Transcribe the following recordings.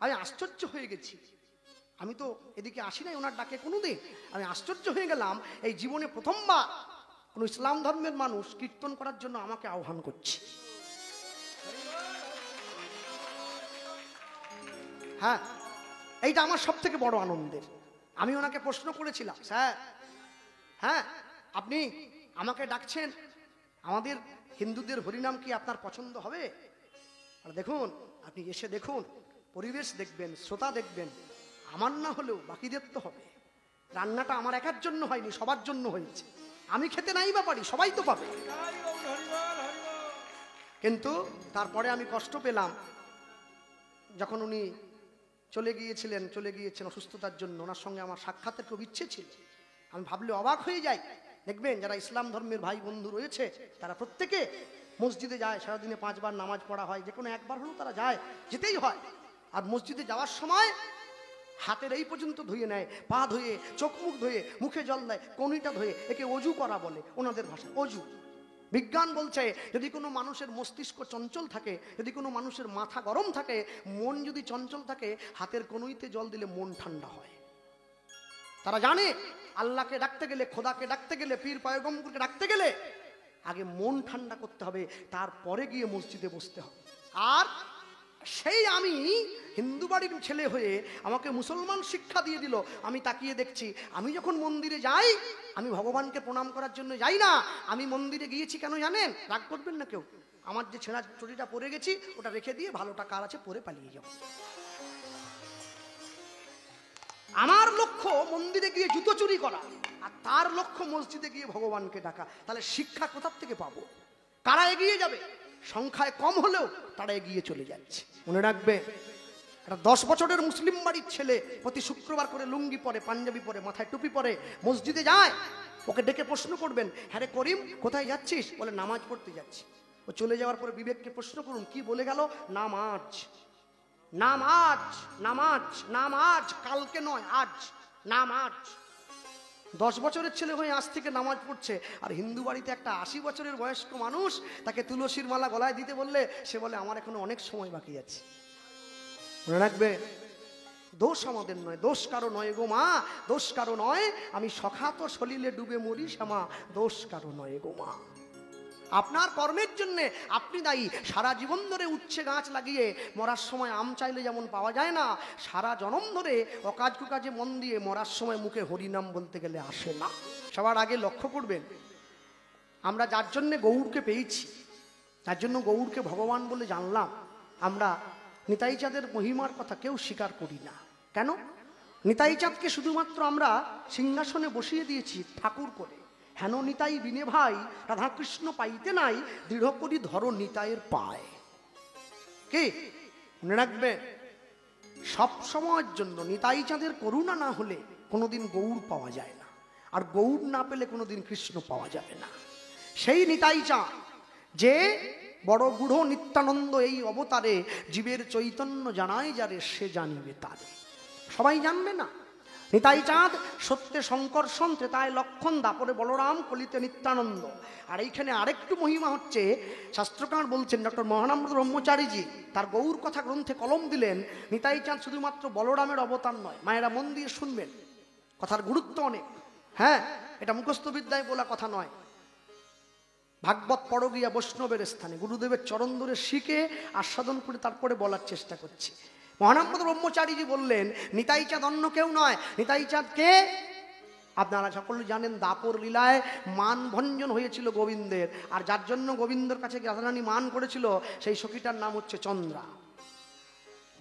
আমি আশ্চর্য হয়ে গেছি। আমি তো এদিকে আসি নাই ওনার ডাকে কোনোদিন। আমি আশ্চর্য হয়ে গেলাম, এই জীবনে প্রথমবার কোন ইসলাম ধর্মের মানুষ কীর্তন করার জন্য আমাকে আহ্বান করছে। হ্যাঁ, এইটা আমার সব থেকে বড় আনন্দের। আমি ওনাকে প্রশ্ন করেছিলাম, স্যার হ্যাঁ আপনি আমাকে ডাকছেন, আমাদের হিন্দুদের হরিনাম কি আপনার পছন্দ হবে? আর দেখুন, আপনি এসে দেখুন, পরিবেশ দেখবেন, শ্রোতা দেখবেন, আমার না হলেও বাকিদের তো হবে। রান্নাটা আমার একার জন্য হয়নি, সবার জন্য হয়েছে। আমি খেতে নাই বা পারি, সবাই তো পাবে। কিন্তু তারপরে আমি কষ্ট পেলাম যখন উনি চলে গিয়েছেন অসুস্থতার জন্য। ওনার সঙ্গে আমার সাক্ষাতের খুব ইচ্ছে ছিল। আমি ভাবলে অবাক হয়ে যাই। দেখবেন যারা ইসলাম ধর্মের ভাই বন্ধু রয়েছে তারা প্রত্যেকে মসজিদে যায়, সারাদিনে 5 বার নামাজ পড়া হয়, যে কোনো একবার হলেও তারা যায়, যেতেই হয়। আর মসজিদে যাওয়ার সময় হাতের এই পর্যন্ত ধুয়ে নেয়, পা ধুয়ে, চোখ মুখ ধুয়ে, মুখে জল দেয়, কনুইটা ধুয়ে। একে অজু করা বলে ওনাদের ভাষায়, অজু। বিজ্ঞান বলছে যদি কোনো মানুষের মস্তিষ্ক চঞ্চল থাকে, যদি কোনো মানুষের মাথা গরম থাকে, মন যদি চঞ্চল থাকে, হাতের কনুইতে জল দিলে মন ঠান্ডা হয়। তারা জানে আল্লাহকে ডাকতে গেলে, খোদাকে ডাকতে গেলে, পীর পয়গম্বরকে ডাকতে গেলে আগে মন ঠান্ডা করতে হবে, তারপরে গিয়ে মসজিদে বসতে হবে। আর সেই আমি হিন্দু বাড়ির ছেলে হয়ে আমাকে মুসলমান শিক্ষা দিয়ে দিল। আমি তাকিয়ে দেখছি, আমি যখন মন্দিরে যাই, আমি ভগবানকে প্রণাম করার জন্য যাই না। আমি মন্দিরে গিয়েছি কেন জানেন? রাগ করবেন না কেউ, আমার যে ছেঁড়া চটিটা পরে গেছি ওটা রেখে দিয়ে ভালোটা কার আছে পরে পালিয়ে যাব। আমার লক্ষ্য মন্দিরে গিয়ে জুতো চুরি করা, আর তার লক্ষ্য মসজিদে গিয়ে ভগবানকে ডাকা। তাহলে শিক্ষা কোথার থেকে পাবো? কারা এগিয়ে যাবে? সংখ্যায় কম হলেও তারা এগিয়ে চলে যাচ্ছে। মনে রাখবে, একটা 10 বছরের মুসলিম বাড়ির ছেলে প্রতি শুক্রবার করে লুঙ্গি পরে, পাঞ্জাবি পরে, মাথায় টুপি পরে মসজিদে যায়। ওকে ডেকে প্রশ্ন করবেন, হ্যাঁ রে করিম কোথায় যাচ্ছিস? বলে নামাজ পড়তে যাচ্ছি। ও চলে যাওয়ার পরে বিবেককে প্রশ্ন করুন, কি বলে গেল? নামাজ, নামাজ, নামাজ, নামাজ, কালকে নয় আজ, নামাজ। 10 বছরের ছেলে হয়ে আজ থেকে নামাজ পড়ছে। আর হিন্দু বাড়িতে একটা 80 বছরের বয়স্ক মানুষ, তাকে তুলসীর মালা গলায় দিতে বললে সে বলে আমার এখনো অনেক সময় বাকি আছে। মনে রাখবে, দোষ আমাদের নয়, দোষ কারো নয় গো মা, দোষ কারো নয়। আমি সখাত সলিলে ডুবে মরি শ্যামা, দোষ কারো নয় গো মা। আপনার কর্মের জন্য আপনি দায়ী। সারা জীবন ধরে উচ্ছে গাছ লাগিয়ে মরার সময় আম চাইলে যেমন পাওয়া যায় না, সারা জনম ধরে অকাজ কুকাজে মন দিয়ে মরার সময় মুখে হরিনাম বলতে গেলে আসে না। সবার আগে লক্ষ্য করবেন, আমরা যার জন্যে গৌরকে পেয়েছি, যার জন্য গৌরকে ভগবান বলে জানলাম, আমরা নিতাই চাঁদের মহিমার কথা কেউ স্বীকার করি না। কেন? নিতাই চাঁদকে শুধুমাত্র আমরা সিংহাসনে বসিয়ে দিয়েছি ঠাকুর করে। হেন নিতাই বিনে ভাই রাধাকৃষ্ণ পাইতে নাই, দৃঢ় করি ধরো নিতাইয়ের পায়। কি মনে রাখবে, সব সময়ের জন্য নিতাই চাঁদের করুণা না হলে কোনোদিন গৌর পাওয়া যায় না, আর গৌর না পেলে কোনোদিন কৃষ্ণ পাওয়া যাবে না। সেই নিতাই চাঁদ যে বড় গুঢ় নিত্যানন্দ এই অবতারে জীবের চৈতন্য জানায় যারে, সে জানিবে তারে। সবাই জানবে না। নিতাই চাঁদ সত্যে শঙ্কর্ষণ, ত্রেতায় লক্ষণ, দাপরে বলরাম, কলিতে নিত্যানন্দ। আর এইখানে আরেকটু মহিমা হচ্ছে, শাস্ত্রকার বলছেন, ডক্টর মহানামৃত ব্রহ্মচারীজি তার গৌর কথা গ্রন্থে কলম দিলেন, নিতাই চাঁদ শুধুমাত্র বলরামের অবতার নয়। মায়েরা মন দিয়ে শুনবেন, কথার গুরুত্ব অনেক। হ্যাঁ, এটা মুখস্থ বিদ্যায় বলা কথা নয়। ভাগবত পড়ো গিয়া বৈষ্ণবের স্থানে, গুরুদেবের চরণ ধরে শিখে আস্বাদন করে তারপরে বলার চেষ্টা করছি। মহানামৃত ব্রহ্মচারীজি বললেন, নিতাই চাঁদ অন্য কেউ নয়। নিতাই চাঁদ কে? আপনারা সকলে জানেন, দাপর লীলায় মান ভঞ্জন হয়েছিল গোবিন্দের, আর যার জন্য গোবিন্দর কাছে রাধারানী মান করেছিল, সেই সখীটার নাম হচ্ছে চন্দ্রা।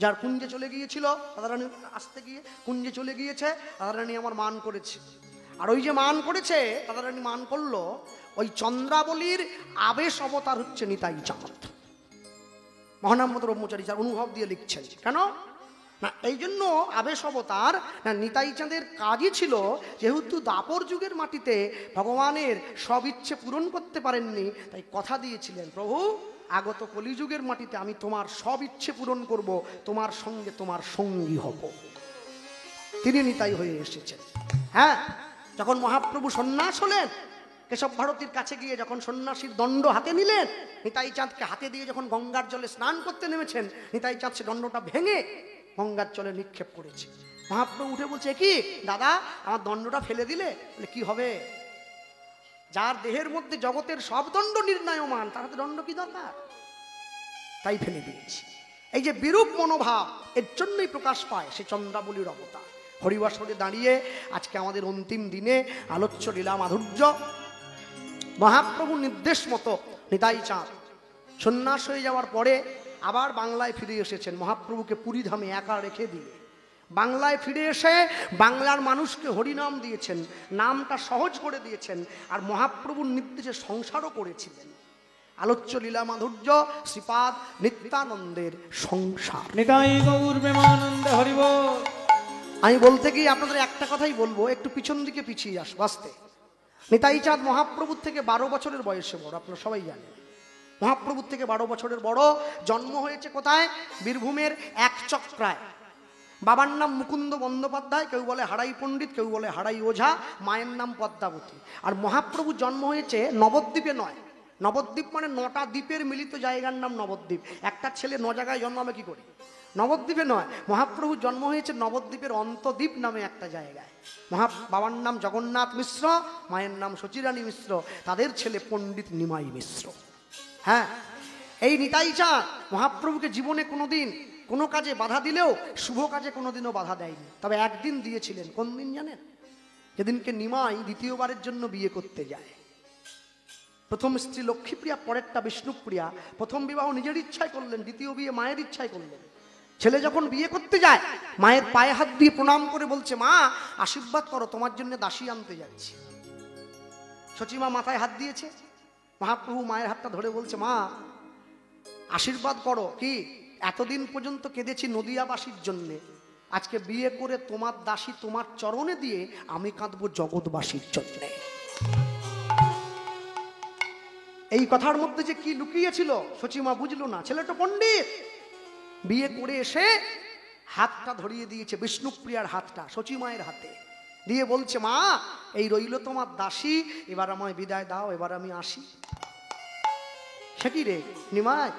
যার কুঞ্জে চলে গিয়েছিল রাধারানী, আসতে গিয়ে কুঞ্জে চলে গিয়েছে, রাধারানী আমার মান করেছে। আর ওই যে মান করেছে, রাধারানী মান করলো, ওই চন্দ্রাবলীর আবেশ অবতার হচ্ছে নিতাই চাঁদ। মহানামৃত ব্রহ্মচারী যার অনুভব দিয়ে লিখছেন। কেন না, এই জন্য আবেশ অবতার না, নিতাই চাঁদের কাজই ছিল, যেহেতু দাপর যুগের মাটিতে ভগবানের সব ইচ্ছে পূরণ করতে পারেননি, তাই কথা দিয়েছিলেন, প্রভু আগত কলিযুগের মাটিতে আমি তোমার সব ইচ্ছে পূরণ করব, তোমার সঙ্গে তোমার সঙ্গী হব। তিনি নিতাই হয়ে এসেছেন। হ্যাঁ, যখন মহাপ্রভু সন্ন্যাস হলেন, কেশব ভারতীর কাছে গিয়ে যখন সন্ন্যাসীর দণ্ড হাতে নিলেন, নিতাই চাঁদকে হাতে দিয়ে যখন গঙ্গার জলে স্নান করতে নেমেছেন, নিতাই চাঁদ সে দণ্ডটা ভেঙে গঙ্গার জলে নিক্ষেপ করেছে। মহাপ্রভু উঠে বলছে, কি দাদা আমার দণ্ডটা ফেলে দিলে? বলে কি হবে, যার দেহের মধ্যে জগতের সব দণ্ড নির্ণয়মান, তার হাতে দণ্ড কি দরকার, তাই ফেলে দিয়েছি। এই যে বিরূপ মনোভাব, এর জন্যই প্রকাশ পায় সে চন্দ্রাবলীর অবতার। হরিবাসরে দাঁড়িয়ে আজকে আমাদের অন্তিম দিনে আলোচ্য লীলা মাধুর্য, মহাপ্রভুর নির্দেশ মতো নিতাই চাঁদ সন্ন্যাস হয়ে যাওয়ার পরে আবার বাংলায় ফিরে এসেছেন, মহাপ্রভুকে পুরীধামে একা রেখে দিয়ে বাংলায় ফিরে এসে বাংলার মানুষকে হরিনাম দিয়েছেন, নামটা সহজ করে দিয়েছেন, আর মহাপ্রভুর নির্দেশে সংসারও করেছিলেন। আলোচ্য লীলা মাধুর্য শ্রীপাদ নিত্যানন্দের সংসার। নিতাই গৌর প্রেমানন্দে হরি বল। আমি বলতে গিয়ে আপনাদের একটা কথাই বলবো, একটু পিছন দিকে পিছিয়ে আস বাঁচতে। নিতাই চাঁদ মহাপ্রভুর থেকে 12 বছরের বয়সে বড়, আপনারা সবাই জানেন। মহাপ্রভুর থেকে 12 বছরের বড়। জন্ম হয়েছে কোথায়? বীরভূমের একচক্রায়। বাবার নাম মুকুন্দ বন্দ্যোপাধ্যায়, কেউ বলে হারাই পণ্ডিত, কেউ বলে হারাই ওঝা, মায়ের নাম পদ্মাবতী। আর মহাপ্রভুর জন্ম হয়েছে নবদ্বীপে নয়, নবদ্বীপ মানে 9টা দ্বীপের মিলিত জায়গার নাম নবদ্বীপ। একটা ছেলে 9 জায়গায় জন্মাবে কি করে? নবদ্বীপে নয়, মহাপ্রভুর জন্ম হয়েছে নবদ্বীপের অন্তদ্বীপ নামে একটা জায়গায়। বাবার নাম জগন্নাথ মিশ্র, মায়ের নাম সচিরানী মিশ্র, তাদের ছেলে পণ্ডিত নিমাই মিশ্র। হ্যাঁ, এই নিতাই চাঁদ মহাপ্রভুকে জীবনে কোনোদিন কোনো কাজে বাধা দিলেও শুভ কাজে কোনোদিনও বাধা দেয়নি। তবে একদিন দিয়েছিলেন, কোন দিন জানেন? যেদিনকে নিমাই দ্বিতীয়বারের জন্য বিয়ে করতে যায়। প্রথম স্ত্রী লক্ষ্মীপ্রিয়া, পরেরটা বিষ্ণুপ্রিয়া। প্রথম বিবাহ নিজের ইচ্ছায় করলেন, দ্বিতীয় বিয়ে মায়ের ইচ্ছায় করলেন। ছেলে যখন বিয়ে করতে যায় মায়ের পায়ে হাত দিয়ে প্রণাম করে বলছে, মা আশীর্বাদ করো, তোমার জন্য দাসী আনতে যাচ্ছি। সচিমা মাথায় হাত দিয়েছে, মহাপ্রভু মায়ের হাতটা ধরে বলছে, মা আশীর্বাদ করো। কি, এতদিন পর্যন্ত কেঁদেছি নদিয়াবাসীর জন্যে, আজকে বিয়ে করে তোমার দাসী তোমার চরণে দিয়ে আমি কাঁদবো জগৎবাসীর জন্যে। এই কথার মধ্যে যে কি লুকিয়েছিল সচিমা বুঝলো না। ছেলেটা পণ্ডিত, বিয়ে করে এসে হাতটা ধরিয়ে দিয়েছে, বিষ্ণুপ্রিয়ার হাতটা সচিমায়ের হাতে দিয়ে বলছে, মা এই রইল তোমার দাসী, এবার আমায় বিদায় দাও, এবার আমি আসি। সে কি রে নিমাই,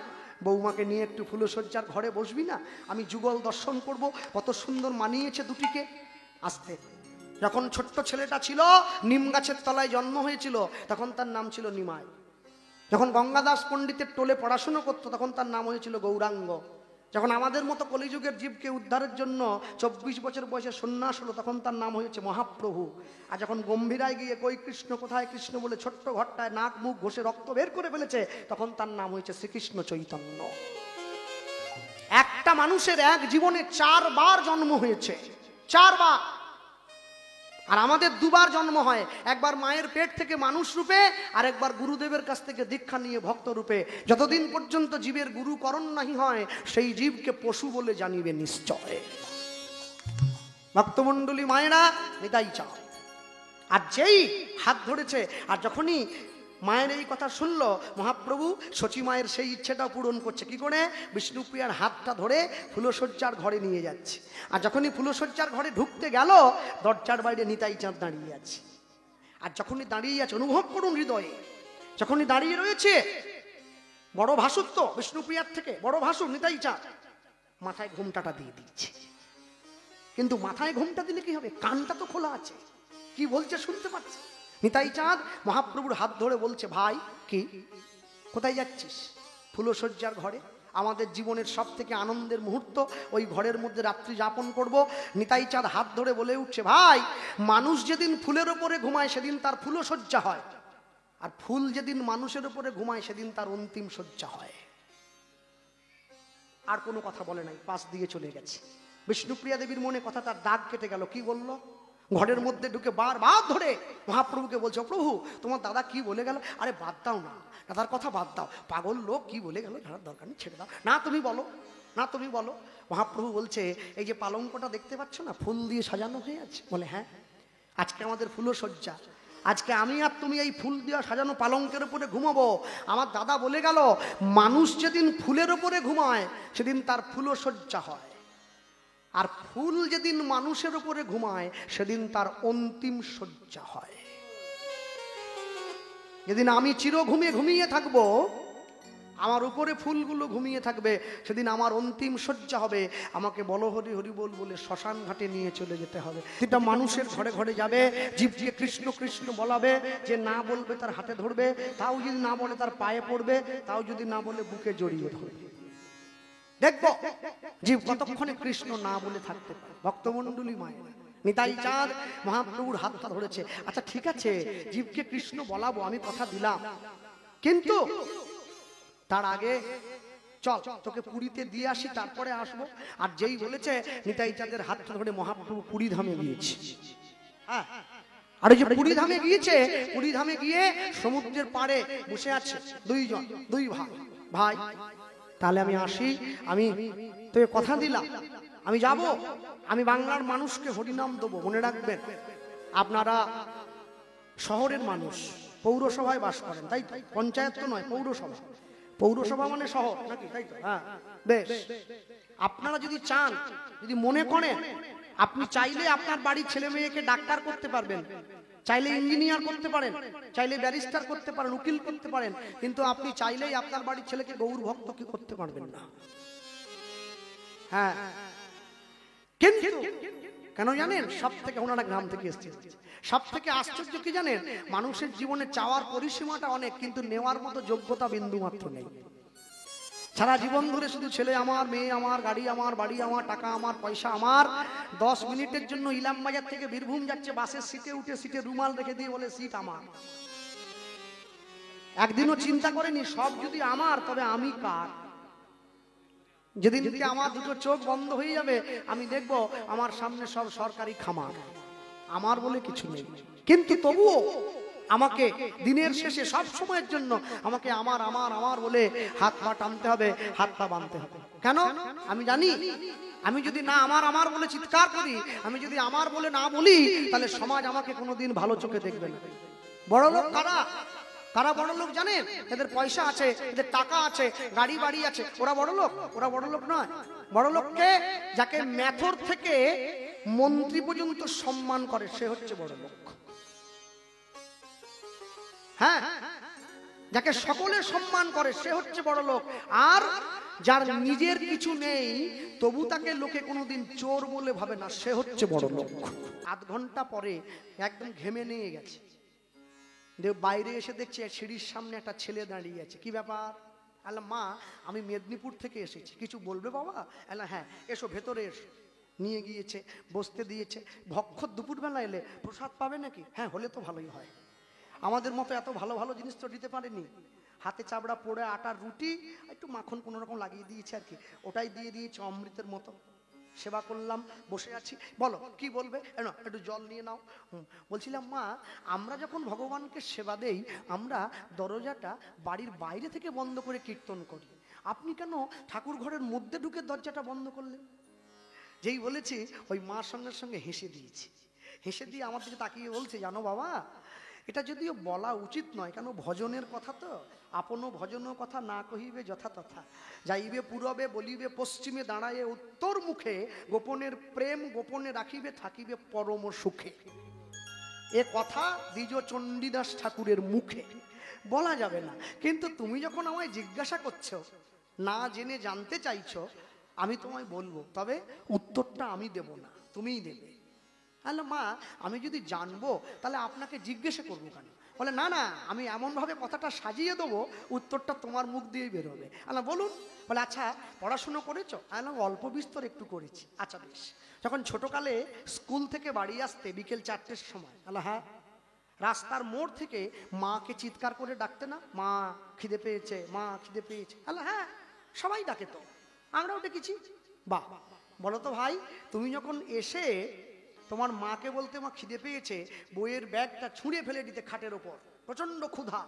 বৌমাকে নিয়ে একটু ফুলশয্যার ঘরে বসবি না? আমি যুগল দর্শন করব, কত সুন্দর মানিয়েছে দুটিকে। আসতে যখন ছোট্ট ছেলেটা ছিল, নিম গাছের তলায় জন্ম হয়েছিল, তখন তার নাম ছিল নিমাই। যখন গঙ্গাদাস পণ্ডিতের টোলে পড়াশুনো করতো, তখন তার নাম হয়েছিল গৌরাঙ্গ। যখন আমাদের মতো কলিযুগের জীবকে উদ্ধারের জন্য 24 বছর বয়সে সন্ন্যাস হলো, তখন তার নাম হয়েছে মহাপ্রভু। আর যখন গম্ভীরায় গিয়ে কই কৃষ্ণ কোথায় কৃষ্ণ বলে ছোট্ট ঘরটায় নাক মুখ ঘষে রক্ত বের করে ফেলেছে, তখন তার নাম হয়েছে শ্রীকৃষ্ণ চৈতন্য। একটা মানুষের এক জীবনে 4 বার জন্ম হয়েছে, 4 বার। আর আমাদের 2 বার জন্ম হয়, একবার মায়ের পেট থেকে মানুষ রূপে, আর একবার গুরুদেবের কাছ থেকে দীক্ষা নিয়ে ভক্ত রূপে। যতদিন পর্যন্ত জীবের গুরুকরণ নাহি হয়, সেই জীবকে পশু বলে জানিবে নিশ্চয়। ভক্তমণ্ডলী মায়েরা, নিতাই চাঁদ আর যেই হাত ধরেছে, আর যখনই মায়ের এই কথা শুনলো, মহাপ্রভু সচিমায়ের সেই ইচ্ছেটাও পূরণ করছে। কি করে? বিষ্ণুপ্রিয়ার হাতটা ধরে ফুলশয্যার ঘরে নিয়ে যাচ্ছে। আর যখনই ফুলশয্যার ঘরে ঢুকতে গেল, দরজার বাইরে নিতাই চাঁদ দাঁড়িয়ে আছে। আর যখনই দাঁড়িয়ে আছে, অনুভব করুন হৃদয়ে, যখনই দাঁড়িয়ে রয়েছে, বড় ভাসুর তো বিষ্ণুপ্রিয়ার থেকে বড় ভাসুর নিতাই চাঁদ, মাথায় ঘোমটাটা দিয়ে দিচ্ছে। কিন্তু মাথায় ঘোমটা দিলে কি হবে? কানটা তো খোলা আছে, কি বলছে শুনতে পাচ্ছে। নিতাই চাঁদ মহাপ্রভুর হাত ধরে বলছে, ভাই কি কোথায় যাচ্ছিস? ফুলশয্যার ঘরে, আমাদের জীবনের সব থেকে আনন্দের মুহূর্ত, ওই ঘরের মধ্যে রাত্রি যাপন করব। নিতাই চাঁদ হাত ধরে বলে উঠছে, ভাই মানুষ যেদিন ফুলের ওপরে ঘুমায় সেদিন তার ফুলশয্যা হয়, আর ফুল যেদিন মানুষের ওপরে ঘুমায় সেদিন তার অন্তিম শয্যা হয়। আর কোনো কথা বলে নাই, পাশ দিয়ে চলে গেছে। বিষ্ণুপ্রিয়া দেবীর মনে কথা তার দাগ কেটে গেল। কি বলল? ঘরের মধ্যে ঢুকে বারবার ধরে মহাপ্রভুকে বলছে, প্রভু তোমার দাদা কি বলে গেল? আরে বাদ দাও না, দাদার কথা বাদ দাও, পাগল লোক কি বলে গেল, জানার দরকার নেই, ছেড়ে দাও না, তুমি বলো না, তুমি বলো। মহাপ্রভু বলছে, এই যে পালঙ্কটা দেখতে পাচ্ছ না, ফুল দিয়ে সাজানো হয়ে আছে। বলে হ্যাঁ, আজকে আমাদের ফুলশয্যা, আজকে আমি আর তুমি এই ফুল দিয়ে সাজানো পালঙ্কের উপরে ঘুমাবো। আমার দাদা বলে গেল, মানুষ যেদিন ফুলের উপরে ঘুমায় সেদিন তার ফুলশয্যা হয়, আর ফুল যেদিন মানুষের উপরে ঘুমায় সেদিন তার অন্তিম শয্যা হয়। যেদিন আমি চির ঘুমিয়ে থাকবো, আমার উপরে ফুলগুলো ঘুমিয়ে থাকবে, সেদিন আমার অন্তিম শয্যা হবে, আমাকে বলো হরি হরি বল বলে শ্মশান ঘাটে নিয়ে চলে যেতে হবে। এটা মানুষের ঘরে ঘরে যাবে, জীবকে কৃষ্ণ কৃষ্ণ বলাবে, যে না বলবে তার হাতে ধরবে, তাও যদি না বলে তার পায়ে পড়বে, তাও যদি না বলে বুকে জড়িয়ে ধরবে। দেখবো জীব কতক্ষণে কৃষ্ণ না বলে থাকতে পারে। ভক্তমণ্ডলী মায়ের নিতাই চাঁদ মহাপ্রভুর হাতটা ধরেছে। আচ্ছা ঠিক আছে, জীবকে কৃষ্ণ বলাবো, আমি কথা দিলাম, কিন্তু তার আগে চল তোকে পুরীতে দিয়ে আসি, তারপরে আসবো। আর যেই বলেছে নিতাই চাঁদের হাতটা ধরে মহাপ্রভু পুরী ধামে গিয়েছে। হ্যাঁ, আর ওই যে পুরী ধামে গিয়েছে, পুরী ধামে গিয়ে সমুদ্রের পাড়ে বসে আছে দুইজন, দুই ভাই। ভাই তাহলে আমি আসি, আমি তোকে কথা দিলাম, আমি যাব, আমি বাংলার মানুষকে হরিনাম দেবো। মনে রাখবেন, আপনারা শহরের মানুষ, পৌরসভায় বাস করেন, তাই তো? পঞ্চায়েত তো নয়, পৌরসভা। পৌরসভা মানে শহর নাকি, তাই তো? হ্যাঁ, বেশ। আপনারা যদি চান, যদি মনে করেন, আপনি চাইলে আপনার বাড়ির ছেলে মেয়েকে ডাক্তার করতে পারবেন, চাইলে ইঞ্জিনিয়ার করতে পারেন, চাইলে ব্যারিস্টার করতে পারেন, উকিল করতে পারেন, কিন্তু আপনি চাইলেই আপনার বাড়ির ছেলেকে গৌর ভক্ত কি করতে পারবেন না। হ্যাঁ, কিন্তু কেন জানেন? সব থেকে, ওনারা গ্রাম থেকে এসছে, সব থেকে আশ্চর্য কি জানেন? মানুষের জীবনে চাওয়ার পরিসীমাটা অনেক, কিন্তু নেওয়ার মতো যোগ্যতা বিন্দু মাত্র নেই। সারা জীবন ধরে শুধু ছেলে আমার, মেয়ে আমার, গাড়ি আমার, বাড়ি আমার, টাকা আমার, পয়সা আমার। 10 মিনিটের জন্য ইলাম বাজার থেকে বীরভূম যাচ্ছে, বাসের সিটে উঠে সিটে রুমাল রেখে দিয়ে বলে সিট আমার। একদিনও চিন্তা করেনি সব যদি আমার, তবে আমি কার? যেদিন থেকে আমার দুটো চোখ বন্ধ হয়ে যাবে, আমি দেখব আমার সামনে সব সরকারি খামার, আমার বলে কিছু নেই। কিন্তু তবুও আমাকে দিনের শেষে সব সময়ের জন্য আমাকে আমার আমার আমার বলে হাত পা টানতে হবে, হাত পা বাঁধতে হবে। কেন? আমি জানি, আমি যদি না আমার আমার বলে চিৎকার করি, আমি যদি আমার বলে না বলি, তাহলে সমাজ আমাকে কোনোদিন ভালো চোখে দেখবে না। বড় লোক কারা? কারা বড় লোক জানেন? এদের পয়সা আছে, এদের টাকা আছে, গাড়ি বাড়ি আছে, ওরা বড় লোক? ওরা বড় লোক নয়। বড় লোককে, যাকে মেথর থেকে মন্ত্রী পর্যন্ত সম্মান করে, সে হচ্ছে বড় লোক। হ্যাঁ, যাকে সকলে সম্মান করে, সে হচ্ছে বড় লোক। আর যার নিজের কিছু নেই, তবু তাকে লোকে কোনোদিন চোর বলে ভাবে না, সে হচ্ছে বড় লোক। আধ ঘন্টা পরে একদম ঘেমে নিয়ে গেছে, বাইরে এসে দেখছে সিঁড়ির সামনে একটা ছেলে দাঁড়িয়ে আছে। কি ব্যাপার? আল্লাহ, মা আমি মেদিনীপুর থেকে এসেছি, কিছু বলবে বাবা? আল্লাহ, হ্যাঁ এসো, ভেতরে এসো। নিয়ে গিয়েছে, বসতে দিয়েছে। ভক্ষর দুপুরবেলা এলে প্রসাদ পাবে নাকি? হ্যাঁ, হলে তো ভালোই হয়। আমাদের মতো এত ভালো ভালো জিনিস তো দিতে পারেনি। হাতে চাবড়া পোড়া আটার রুটি, একটু মাখন কোনো রকম লাগিয়ে দিয়েছে আর কি, ওটাই দিয়ে দিয়েছে অমৃতের মতো। সেবা করলাম, বসে আছি। বলো কি বলবে? একটু জল নিয়ে নাও। বলছিলাম মা, আমরা যখন ভগবানকে সেবা দেই, আমরা দরজাটা বাড়ির বাইরে থেকে বন্ধ করে কীর্তন করি, আপনি কেন ঠাকুর ঘরের মধ্যে ঢুকে দরজাটা বন্ধ করলেন? যেই বলেছি, ওই মার সঙ্গে সঙ্গে হেসে দিয়েছি। হেসে দিয়ে আমার দিকে তাকিয়ে বলছে, জানো বাবা, এটা যদিও বলা উচিত নয়, কেন ভজনের কথা তো, আপন ভজন কথা না কহিবে যথাতথা, যাইবে পূরবে বলিবে পশ্চিমে, দাঁড়ায়ে উত্তর মুখে, গোপনের প্রেম গোপনে রাখিবে, থাকিবে পরম সুখে। এ কথা দ্বিজ চণ্ডীদাস ঠাকুরের মুখে, বলা যাবে না। কিন্তু তুমি যখন আমায় জিজ্ঞাসা করছো, না জেনে জানতে চাইছো, আমি তোমায় বলবো, তবে উত্তরটা আমি দেব না, তুমিই দেবে। আল্লাহ, মা আমি যদি জানবো তাহলে আপনাকে জিজ্ঞাসা করবো কেন? বলে না না, আমি এমনভাবে কথাটা সাজিয়ে দেবো, উত্তরটা তোমার মুখ দিয়েই বেরোবে। আল্লাহ, বলুন। বলে আচ্ছা পড়াশুনো করেছো? আল্লাহ, অল্প বিস্তর একটু করেছি। আচ্ছা বেশ। যখন ছোটকালে স্কুল থেকে বাড়ি আসতে বিকেল 4টের সময়, আল্লাহ হ্যাঁ, রাস্তার মোড় থেকে মাকে চিৎকার করে ডাকতে না, মা খিদে পেয়েছে, মা খিদে পেয়েছে? আল্লাহ হ্যাঁ, সবাই ডাকে তো, আমরাও ডেকেছি। বাহ, বলো তো ভাই, তুমি যখন এসে তোমার মাকে বলতে মা খিদে পেয়েছে, বইয়ের ব্যাগটা ছুঁড়ে ফেলে দিতে খাটের ওপর, প্রচন্ড ক্ষুধা।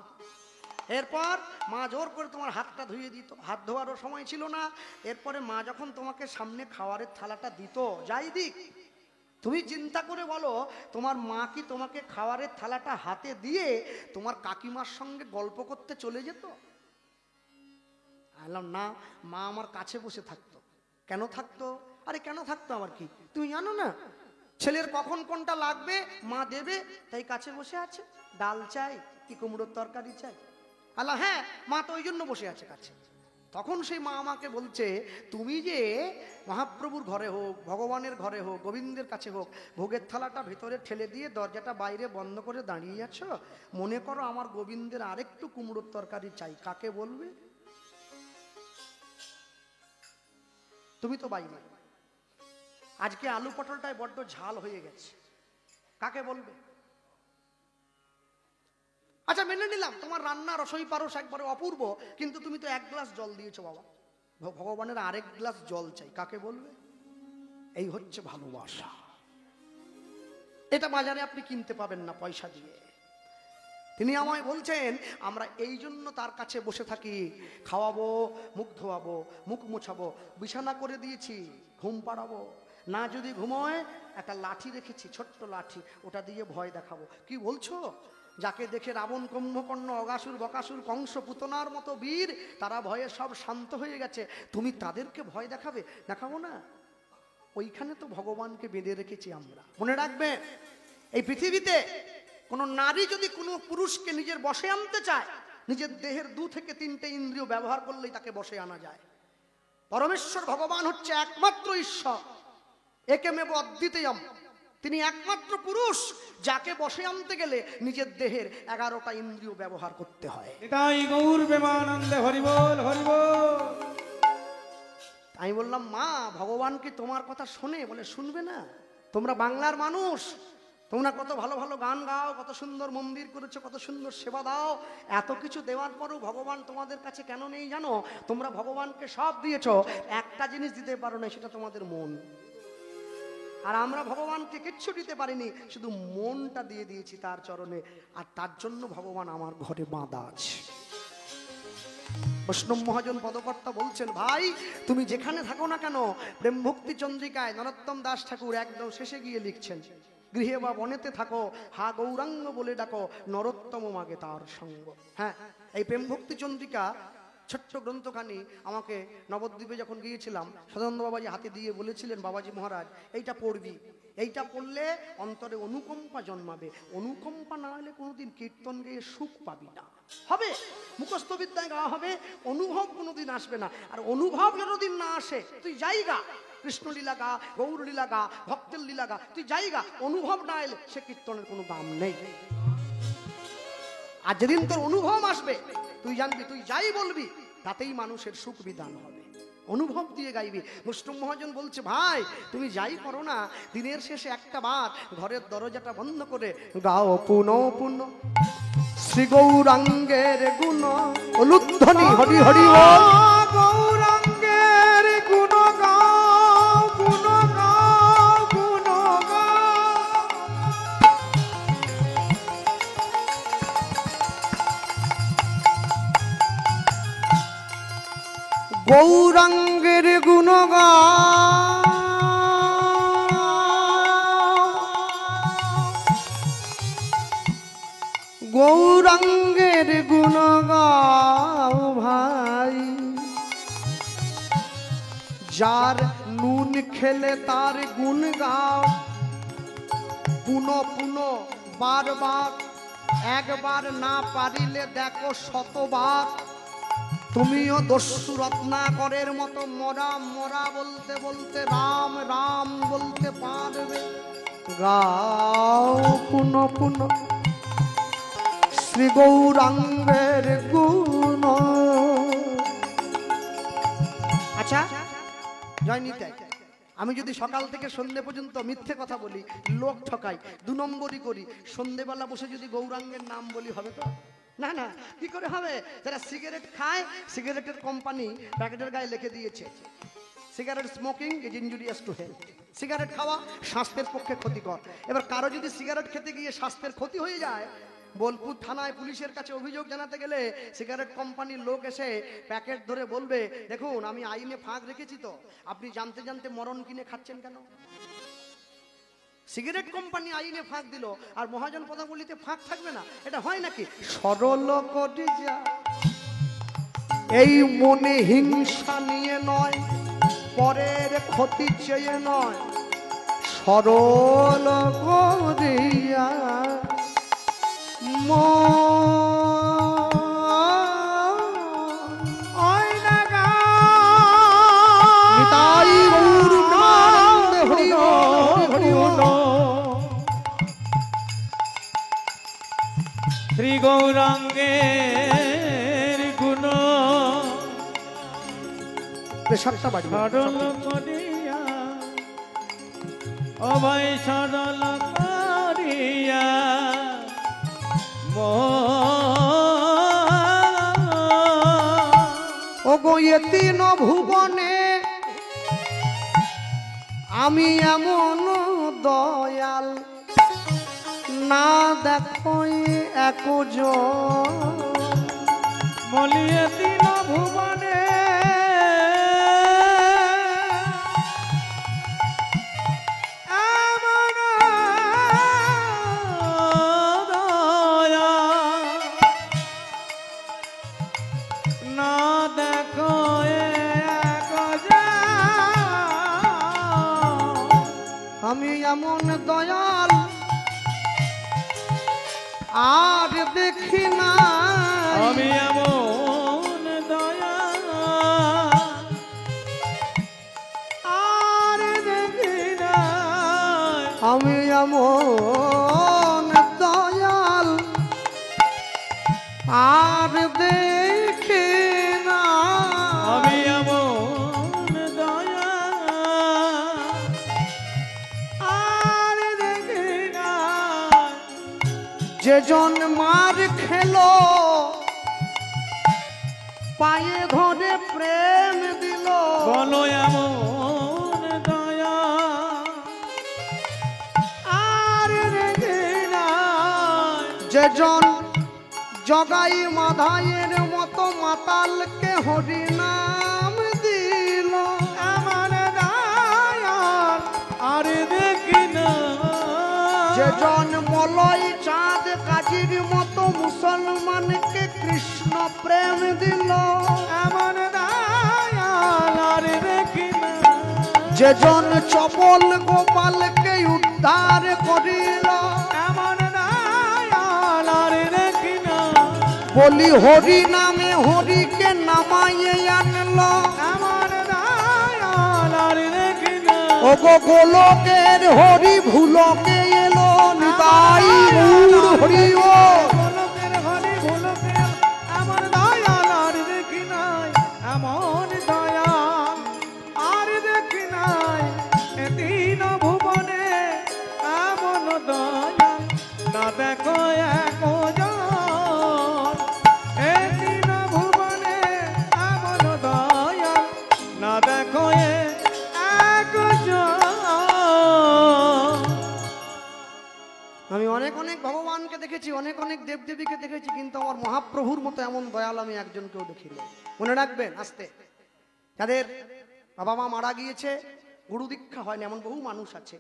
এরপর মা জোর করে তোমার হাতটা ধুয়ে দিত, হাত ধোয়ারও সময় ছিল না। এরপরে মা যখন তোমাকে সামনে খাবারের থালাটা দিত, যাই দিক, তুমি চিন্তা করে বলো, তোমার মা কি তোমাকে খাবারের থালাটা হাতে দিয়ে তোমার কাকিমার সঙ্গে গল্প করতে চলে যেত? বললাম না, মা আমার কাছে বসে থাকতো। কেন থাকতো? আরে কেন থাকতো আমার কি তুমি জানো না? ছেলের কখন কোনটা লাগবে মা দেবে, তাই কাছে বসে আছে। ডাল চাই কি কুমড়োর তরকারি চাই? আল্লাহ হ্যাঁ, মা তো ওই জন্য বসে আছে কাছে। তখন সেই মা আমাকে বলছে, তুমি যে মহাপ্রভুর ঘরে হোক, ভগবানের ঘরে হোক, গোবিন্দের কাছে হোক, ভোগের থালাটা ভেতরে ঠেলে দিয়ে দরজাটা বাইরে বন্ধ করে দাঁড়িয়ে আছো, মনে করো আমার গোবিন্দের আরেকটু কুমড়োর তরকারি চাই, কাকে বলবে? তুমি তো বাইরে, আজকে আলু পটলটায় বড্ড ঝাল হয়ে গেছে, কাকে বলবে? আচ্ছা মেনে নিলাম তোমার রান্না রসই পারস একবারে অপূর্ব, কিন্তু তুমি তো এক গ্লাস জল দিয়েছো বাবা, ভগবানের আরেক গ্লাস জল চাই, কাকে বলবে? এই হচ্ছে ভালোবাসা। এটা বাজারে আপনি কিনতে পাবেন না পয়সা দিয়ে। তিনি আমায় বলছেন, আমরা এই জন্য তার কাছে বসে থাকি, খাওয়াবো, মুখ ধোয়াবো, মুখ মুছাবো, বিছানা করে দিয়েছি, ঘুম পাড়াবো, না যদি ঘুমোয় একটা লাঠি রেখেছি, ছোট্ট লাঠি, ওটা দিয়ে ভয় দেখাবো। কি বলছো? যাকে দেখে রাবণ, কুম্ভকর্ণ, অগাসুর, বকাসুর, কংস, পুতনার মতো বীর, তারা ভয়ে সব শান্ত হয়ে গেছে, তুমি তাদেরকে ভয় দেখাবে? দেখাবো না। ওইখানে তো ভগবানকে বেঁধে রেখেছি আমরা। মনে রাখবে, এই পৃথিবীতে কোনো নারী যদি কোনো পুরুষকে নিজের বশে আনতে চায়, নিজের দেহের 2 থেকে 3টে ইন্দ্রিয় ব্যবহার করলেই তাকে বশে আনা যায়। পরমেশ্বর ভগবান হচ্ছে একমাত্র ঈশ্বর, একেমেব অদ্বিতীয়ম। তিনি একমাত্র পুরুষ যাকে বশে আনতে গেলে নিজের দেহের 11টা ইন্দ্রিয় ব্যবহার করতে হয়। এটাই গৌর প্রেমানন্দে হরিবোল হরিবোল। আমি বললাম, মা ভগবান কি তোমার কথা শোনে? বলে শুনবে না, তোমরা বাংলার মানুষ, তোমরা কত ভালো ভালো গান গাও, কত সুন্দর মন্দির করেছো, কত সুন্দর সেবা দাও, এত কিছু দেওয়ার পরও ভগবান তোমাদের কাছে কেন নেই জানো? তোমরা ভগবানকে সব দিয়েছো, একটা জিনিস দিতে পারো না, সেটা তোমাদের মন। আর আমরা ভগবানকে কিচ্ছু দিতে পারিনি, শুধু মনটা দিয়ে দিয়েছি তার চরণে, আর তার জন্য ভগবান আমার ঘরে বাঁধা আছে। বৈষ্ণব মহাজন পদকর্তা বলছেন, ভাই তুমি যেখানে থাকো না কেন, প্রেম ভক্তি চন্দ্রিকায় নরোত্তম দাস ঠাকুর একদম শেষে গিয়ে লিখছেন, গৃহে বা বনেতে থাকো, হা গৌরাঙ্গ বলে ডাকো, নরোত্তম মাগে তার সঙ্গ। হ্যাঁ, এই প্রেম ভক্তি চন্দ্রিকা ছোট্ট গ্রন্থখানি আমাকে নবদ্বীপে যখন গিয়েছিলাম, সদানন্দ বাবাজি হাতে দিয়ে বলেছিলেন, বাবাজি মহারাজ এইটা পড়বি, এইটা পড়লে অন্তরে অনুকম্পা জন্মাবে, অনুকম্পা না হলে কোনোদিন কীর্তন গেয়ে সুখ পাবি না। হবে মুখস্থ বিদ্যায় গাওয়া হবে, অনুভব কোনোদিন আসবে না। আর অনুভব যতদিন না আসে, তুই জায়গা কৃষ্ণলীলা গা, গৌরলীলা গা, ভক্তের লীলা গা, তুই জায়গা, অনুভব না এলে সে কীর্তনের কোনো দাম নেই। আর যেদিন তোর অনুভব আসবে, তুই জানবি তুই যাই বলবি তাতেই মানুষের সুখ বিধান হবে, অনুভব দিয়ে গাইবি। বৈষ্ণব মহাজন বলছে, ভাই তুমি যাই করো না, দিনের শেষে একটা বার ঘরের দরজাটা বন্ধ করে গাও পুনঃ পুনঃ শ্রী গৌরাঙ্গের গুণ অলুধ্বনি হরি হরি বল। গৌরাঙ্গের গুণ গাও, গুণ গাও, গুণ গাও। গৌরাঙ্গের গুণ গাও, গৌরাঙ্গের গুণ গাও ভাই, যার নুন খেলে তার গুণ গাও, পুনঃ পুনঃ বারবার, একবার না পারিলে দেখো শতবার। তুমিও দস্যু রত্নাকরের মতো মরা মরা বলতে বলতে রাম রাম বলতে পারবে। গাও পুনঃ পুনঃ শ্রী গৌরাঙ্গের গুণ। আচ্ছা জয় নিতাই, আমি যদি সকাল থেকে সন্ধ্যে পর্যন্ত মিথ্যে কথা বলি, লোক ঠকাই, 2 নম্বরই করি, সন্ধ্যেবেলা বসে যদি গৌরাঙ্গের নাম বলি, হবে তো? না না, কি করে হবে? যারা সিগারেট খায়, সিগারেটের কোম্পানি প্যাকেটের গায়ে লিখে দিয়েছে, cigarette smoking is injurious to health. Cigarette খাওয়া স্বাস্থ্যের পক্ষে ক্ষতিকর। এবার কারো যদি সিগারেট খেতে গিয়ে স্বাস্থ্যের ক্ষতি হয়ে যায়, বোলপুর থানায় পুলিশের কাছে অভিযোগ জানাতে গেলে সিগারেট কোম্পানির লোক এসে প্যাকেট ধরে বলবে, দেখুন আমি আইনে ফাঁক রেখেছি, তো আপনি জানতে জানতে মরণ কিনে খাচ্ছেন কেন? সিগারেট কোম্পানি আইনে ফাঁক দিল, আর মহাজন পদাবলিতে ফাঁক থাকবে না? এটা হয় নাকি? সরল করে যা, এই মনে হিংসা নিয়ে নয়, পরের ক্ষতি চেয়ে নয়, সরল করিয়া মন গৌরাঙ্গের গুণ প্রেশারটা বাড়বে সরল করিয়া অভয় সরল করিয়া ওগো এ তিন ভুবনে আমি এমন দয়াল না দেখো একজন মলিয়ে তিন ভুবনে এমন দয়া না দেখো আমি এমন দয়াল আর দেখি না আমি এমন দয়া আর দেখি না আমি এমন দয়াল আর দেখি না আমি এমন দয়া আর দেখি না যেজন মার খেলো পায়ে ধরে প্রেম দিল বলো এমন দয়া আর দেখি না যেজন জগাই মাধাইয়ের মতো মাতালকে হরিনাম দিল আমার দয়া আর দেখি না যেজন মলয় চাঁদ কাজীর মতো মুসলমানকে কৃষ্ণ প্রেম দিল এমন দয়া আর দেখি না যেজন চপল গোপালকে উদ্ধার করিল এমন দয়া আর দেখি না বলি হরি নামে হরিকে নামাইয়ে আনলো এমন দয়া আর দেখি না ওগো গোলকের হরি ভুলকে এলো নিতাই গৌর হরি ও গোলকের হরি গোলকের এমন দয়া আর দেখি নাই এমন দয়া আর দেখি নাই এ তিন ভুবনে এমন দয়া না দেখো একজন এ তিন ভুবনে এমন দয়া না দেখো একজন আমি অনেক অনেক ভগবানকে দেখেছি অনেক অনেক দেবদেবীকে দেখেছি কিন্তু আমার মহাপ্রভুর মতো এমন দয়াল আমি একজনকেও দেখিনি মনে রাখবেন আস্তে যাদের বাবা মা মারা গিয়েছে গুরু দীক্ষা হয়নি এমন বহু মানুষ আছে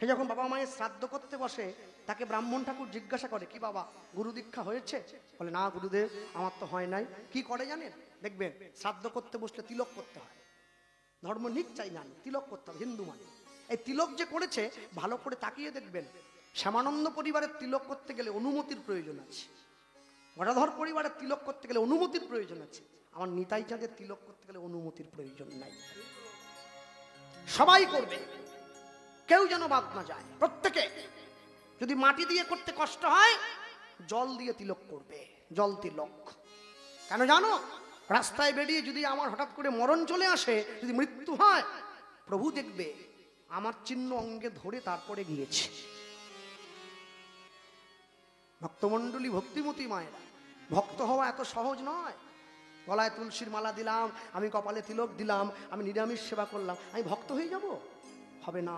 সে যখন বাবা মায়ের শ্রাদ্ধ করতে বসে তাকে ব্রাহ্মণ ঠাকুর জিজ্ঞাসা করে কি বাবা গুরু দীক্ষা হয়েছে বলে না গুরুদেব আমার তো হয় নাই কি করে জানেন দেখবেন শ্রাদ্ধ করতে বসলে তিলক করতে হয় ধর্ম নিক চাই না তিলক করতে হবে হিন্দু মানে এই তিলক যে করেছে ভালো করে তাকিয়ে দেখবেন শ্যামানন্দ পরিবারের তিলক করতে গেলে অনুমতির প্রয়োজন আছে গদাধর পরিবারের তিলক করতে গেলে অনুমতির প্রয়োজন আছে আমার নিতাই চাঁদের তিলক করতে গেলে অনুমতির প্রয়োজন নাই সবাই করবে কেউ যেন বাদ না যায় প্রত্যেকে যদি মাটি দিয়ে করতে কষ্ট হয় জল দিয়ে তিলক করবে জল তিলক কেন জানো রাস্তায় বেরিয়ে যদি আমার হঠাৎ করে মরণ চলে আসে যদি মৃত্যু হয় প্রভু দেখবে আমার চিহ্ন অঙ্গে ধরে তারপরে গিয়েছে ভক্তমণ্ডলী ভক্তিমতী মায়েরা ভক্ত হওয়া এত সহজ নয় গলায় তুলসীর মালা দিলাম আমি কপালে তিলক দিলাম আমি নিরামিষ সেবা করলাম আমি ভক্ত হয়ে যাব হবে না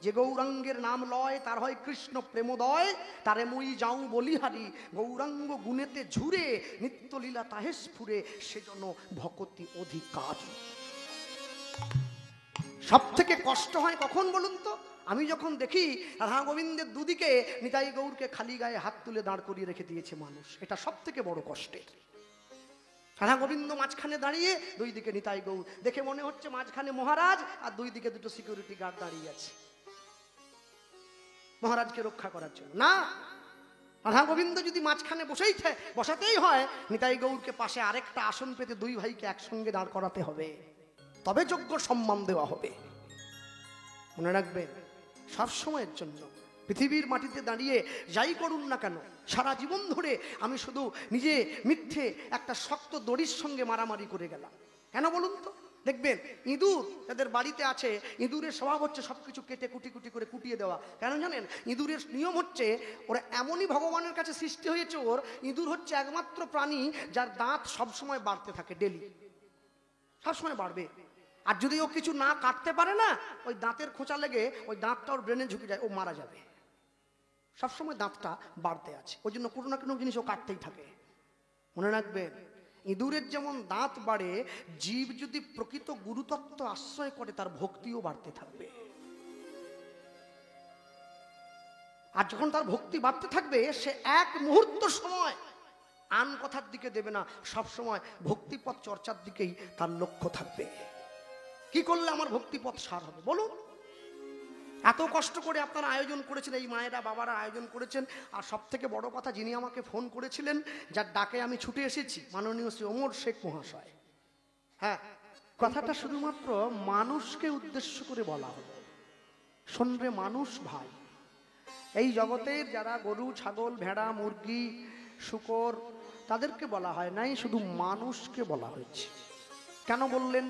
যে গৌরাঙ্গের নাম লয় তার হয় কৃষ্ণ প্রেমোদয় তারে মুই যাও বলিহারি গৌরাঙ্গ গুণেতে ঝুরে নিত্যলীলা তাহে স্ফুরে সেজন্য ভকতি অধিকার সব থেকে কষ্ট হয় কখন বলুন তো আমি যখন দেখি রাধা গোবিন্দের দুদিকে নিতাই গৌরকে খালি গায়ে হাত তুলে দাঁড় করিয়ে রেখে দিয়েছে মানুষ এটা সব থেকে বড় কষ্টের রাধা গোবিন্দ মাঝখানে দাঁড়িয়ে দুই দিকে নিতাই গৌর দেখে মনে হচ্ছে মাঝখানে মহারাজ আর দুই দিকে দুটো সিকিউরিটি গার্ড দাঁড়িয়ে আছে মহারাজকে রক্ষা করার জন্য না রাধা গোবিন্দ যদি মাঝখানে বসাতেই হয় নিতাই গৌরকে পাশে আরেকটা আসন পেতে দুই ভাইকে একসঙ্গে দাঁড় করাতে হবে তবে যোগ্য সম্মান দেওয়া হবে মনে রাখবেন সব সময়ের জন্য পৃথিবীর মাটিতে দাঁড়িয়ে যাই করুন না কেন, সারা জীবন ধরে আমি শুধু নিজে মিথ্যে একটা শক্ত দড়ির সঙ্গে মারামারি করে গেলাম। কেন বলুন তো? দেখবেন ইঁদুর যাদের বাড়িতে আছে, ইঁদুরের স্বভাব হচ্ছে সবকিছু কেটে কুটি কুটি করে কুটিয়ে দেওয়া। কেন জানেন? ইঁদুরের নিয়ম হচ্ছে, ওরা এমনই ভগবানের কাছে সৃষ্টি হয়েছে, ওর ইঁদুর হচ্ছে একমাত্র প্রাণী যার দাঁত সবসময় বাড়তে থাকে, ডেলি সবসময় বাড়বে। আর যদি ও কিছু না কাটতে পারে না, ওই দাঁতের খোঁচা লেগে ওই দাঁতটা ওর ব্রেনে ঝুঁকে যায়, ও মারা যাবে। সবসময় দাঁতটা বাড়তে আছে, ওই জন্য কোনো না কোনো জিনিস ও কাটতেই থাকে। মনে রাখবেন, ইঁদুরের যেমন দাঁত বাড়ে, জীব যদি প্রকৃত গুরুতত্ত্ব আশ্রয় করে তার ভক্তিও বাড়তে থাকবে। আর যখন তার ভক্তি বাড়তে থাকবে, সে এক মুহূর্ত সময় আন কথার দিকে দেবে না, সব সময় ভক্তিপথ চর্চার দিকেই তার লক্ষ্য থাকবে। কি করলে আমার ভক্তিপথ সার হবে বলুন? এত কষ্ট করে আপনারা আয়োজন করেছেন, এই মায়েরা বাবারা আয়োজন করেছেন। আর সব থেকে বড় কথা, যিনি আমাকে ফোন করেছিলেন, যার ডাকে আমি ছুটে এসেছি, মাননীয় শ্রী ওমর শেখ মহাশয়। হ্যাঁ, কথাটা শুধুমাত্র মানুষকে উদ্দেশ্য করে বলা হলো। শোনরে মানুষ ভাই, এই জগতের যারা গরু, ছাগল, ভেড়া, মুরগি, শূকর, তাদেরকে বলা হয় নাই, শুধু মানুষকে বলা হয়েছে। কেন বললেন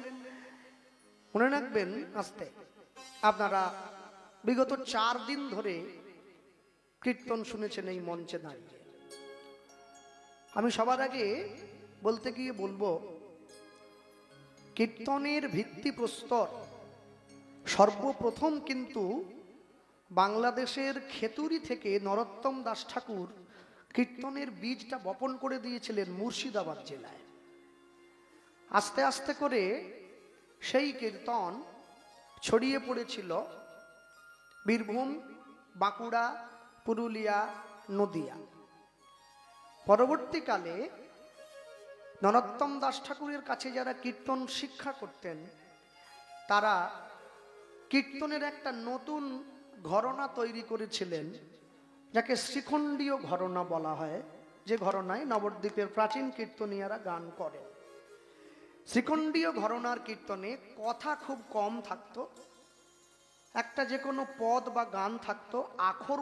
মনে রাখবেন। আস্তে, আপনারা বিগত 4 দিন ধরে কীর্তন শুনেছেন এই মঞ্চে দাঁড়িয়ে। আমি সবার আগে বলতে গিয়ে বলবো, কীর্তনের ভিত্তিপ্রস্তর সর্বপ্রথম কিন্তু বাংলাদেশের খেতুরি থেকে নরোত্তম দাস ঠাকুর কীর্তনের বীজটা বপন করে দিয়েছিলেন মুর্শিদাবাদ জেলায়। আস্তে আস্তে করে সেই কীর্তন ছড়িয়ে পড়েছিল বীরভূম, বাঁকুড়া, পুরুলিয়া, নদিয়া। পরবর্তীকালে নরোত্তম দাস ঠাকুরের কাছে যারা কীর্তন শিক্ষা করতেন, তারা কীর্তনের একটা নতুন ঘরনা তৈরি করেছিলেন, যাকে শ্রীখণ্ডীয় ঘরনা বলা হয়, যে ঘরনায় নবদ্বীপের প্রাচীন কীর্তনীয়ারা গান করেন। শ্রীখণ্ডীয় ঘরনার কীর্তনে কথা খুব কম থাকতো, একটা যে কোনো পদ বা গান থাকতো, আখর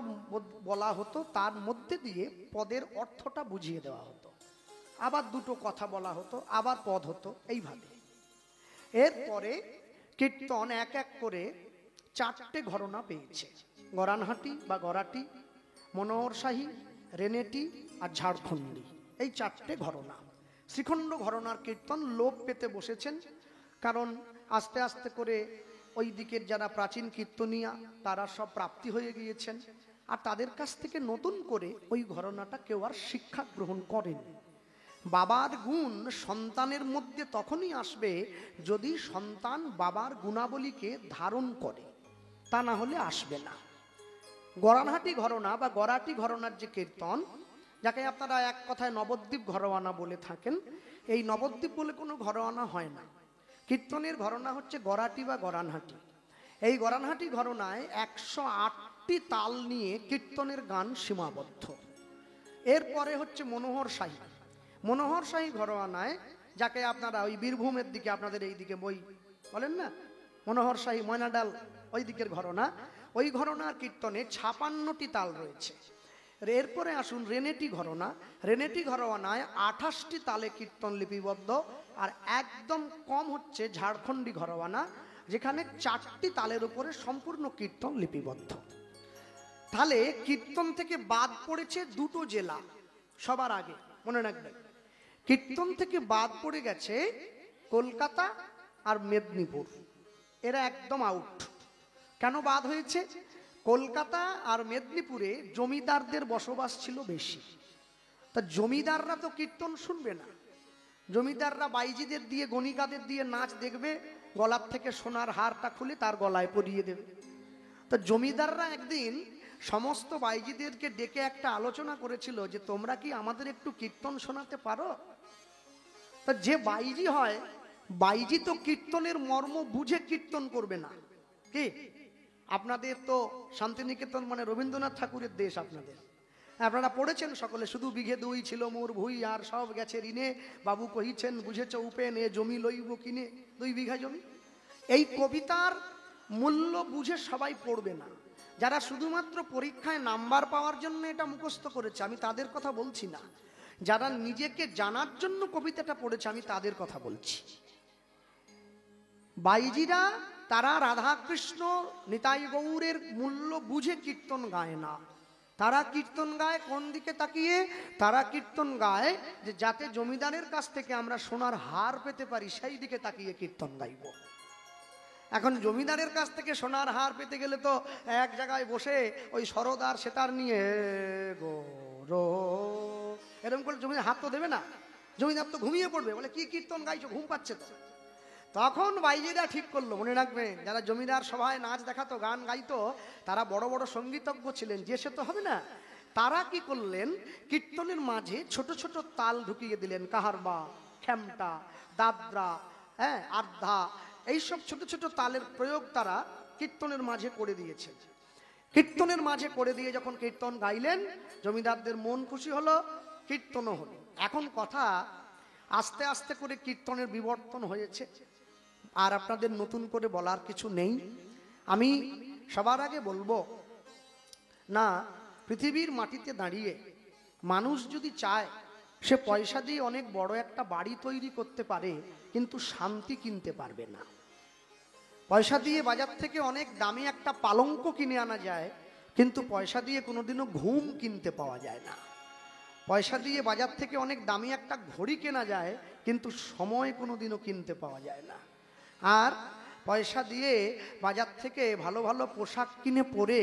বলা হতো, তার মধ্যে দিয়ে পদের অর্থটা বুঝিয়ে দেওয়া হতো, আবার দুটো কথা বলা হতো, আবার পদ হতো, এইভাবে। এরপরে কীর্তন এক এক করে 4টে ঘরনা পেয়েছে, গরানহাটি বা গরাটি, মনোহরশাহী, রেনেটি আর ঝাড়খণ্ডী। এই 4টে ঘরনা। শ্রীখণ্ড ঘরনার কীর্তন লোপ পেতে বসেছেন, কারণ আস্তে আস্তে করে ওই দিকের যারা প্রাচীন কীর্তনীয়া তারা সব প্রাপ্তি হয়ে গিয়েছেন, আর তাদের কাছ থেকে নতুন করে ওই ঘরনাটা কেউ আর শিক্ষা গ্রহণ করেন। বাবার গুণ সন্তানের মধ্যে তখনই আসবে যদি সন্তান বাবার গুণাবলীকে ধারণ করে, তা না হলে আসবে না। গরানহাটি ঘরনা বা গরাটি ঘরনার যে কীর্তন, যাকে আপনারা এক কথায় নবদ্বীপ ঘরোয়ানা বলে থাকেন, এই নবদ্বীপ বলে কোনো ঘরোয়ানা হয় না। কীর্তনের ঘরনা হচ্ছে গরাটি বা গরানহাটি। এই গরানহাটি ঘরনায় 108টি তাল নিয়ে কীর্তনের গান সীমাবদ্ধ। এরপরে হচ্ছে মনোহরশাহী। মনোহরশাহী ঘরোয়ানায়, যাকে আপনারা ওই বীরভূমের দিকে, আপনাদের এই দিকে বই বলেন না, মনোহরশাহী, ময়নাডাল, ওই দিকের ঘরনা, ওই ঘরনার কীর্তনে 56টি তাল রয়েছে। এরপরে আসুন রেনেটি ঘরনা। রেনেটি ঘরনায় 28টি তালে কীর্তন লিপিবদ্ধ। আর একদম কম হচ্ছে ঝাড়খণ্ডী ঘরোয়ানা, যেখানে 4টি তালের উপরে সম্পূর্ণ কীর্তন লিপিবদ্ধ। তাহলে কীর্তন থেকে বাদ পড়েছে 2টো জেলা। সবার আগে মনে রাখবেন, কীর্তন থেকে বাদ পড়ে গেছে কলকাতা আর মেদিনীপুর। এরা একদম আউট। কেন বাদ হয়েছে? কলকাতা আর মেদিনীপুরে জমিদারদের বসবাস ছিল বেশি, তা জমিদাররা তো কীর্তন শুনবে না। জমিদাররা বাইজিদের দিয়ে, গণিকাদের দিয়ে নাচ দেখবে, গলার থেকে সোনার হারটা খুলে তার গলায় পরিয়ে দেবে। তো জমিদাররা একদিন সমস্ত বাইজিদেরকে ডেকে একটা আলোচনা করেছিল যে তোমরা কি আমাদের একটু কীর্তন শোনাতে পারো? তা যে বাইজি হয়, বাইজি তো কীর্তনের মর্ম বুঝে কীর্তন করবে না। কি আপনাদের তো শান্তিনিকেতন মানে রবীন্দ্রনাথ ঠাকুরের দেশ, আপনারা পড়েছেন সকলে, শুধু বিঘে 2 ছিল মোর ভুই, আর সব গেছে ঋণে, বাবু কহিছেন বুঝেছ উপেন, এ জমি লইব কিনে 2 বিঘা জমি। এই কবিতার মূল্য বুঝে সবাই পড়বে না। যারা শুধুমাত্র পরীক্ষায় নাম্বার পাওয়ার জন্য এটা মুখস্থ করেছে, আমি তাদের কথা বলছি না। যারা নিজেকে জানার জন্য কবিতাটা পড়েছে, আমি তাদের কথা বলছি। বাইজিরা তারা রাধা কৃষ্ণ নিতাই গৌরের মূল্য বুঝে কীর্তন গায় না। তারা কীর্তন গায় কোন দিকে তাকিয়ে? তারা কীর্তন গায় যে যাতে জমিদারের কাছ থেকে আমরা সোনার হার পেতে পারি, সেই দিকে তাকিয়ে কীর্তন গাইব। এখন জমিদারের কাছ থেকে সোনার হার পেতে গেলে তো এক জায়গায় বসে ওই সরদার সেতার নিয়ে গো রো এরকম করে জমিদার হাত তো দেবে না, জমিদার তো ঘুমিয়ে পড়বে, বলে কি কীর্তন গাইছো, ঘুম পাচ্ছে তো। তখন বাইজিরা ঠিক করলো, মনে রাখবেন যারা জমিদার সভায় নাচ দেখাতো, গান গাইতো, তারা বড় বড় সঙ্গীতজ্ঞ ছিলেন, যে সে তো হবে না। তারা কি করলেন, কীর্তনের মাঝে ছোট ছোট তাল ঢুকিয়ে দিলেন, কাহারবা, খেমটা, দাদরা, হ্যাঁ, আর্ধা, এইসব ছোট ছোট তালের প্রয়োগ তারা কীর্তনের মাঝে করে দিয়েছে। কীর্তনের মাঝে করে দিয়ে যখন কীর্তন গাইলেন, জমিদারদের মন খুশি হলো, কীর্তনও হলো। এখন কথা, আস্তে আস্তে করে কীর্তনের বিবর্তন হয়েছে, আর আপনাদের নতুন করে বলার কিছু নেই। আমি সবার আগে বলবো না, পৃথিবীর মাটিতে দাঁড়িয়ে মানুষ যদি চায়, সে পয়সা দিয়ে অনেক বড় একটা বাড়ি তৈরি করতে পারে, কিন্তু শান্তি কিনতে পারবে না। পয়সা দিয়ে বাজার থেকে অনেক দামি একটা পালঙ্ক কিনে আনা যায়, কিন্তু পয়সা দিয়ে কোনোদিনও ঘুম কিনতে পাওয়া যায় না। পয়সা দিয়ে বাজার থেকে অনেক দামি একটা ঘড়ি কেনা যায়, কিন্তু সময় কোনোদিনও কিনতে পাওয়া যায় না। আর পয়সা দিয়ে বাজার থেকে ভালো ভালো পোশাক কিনে পরে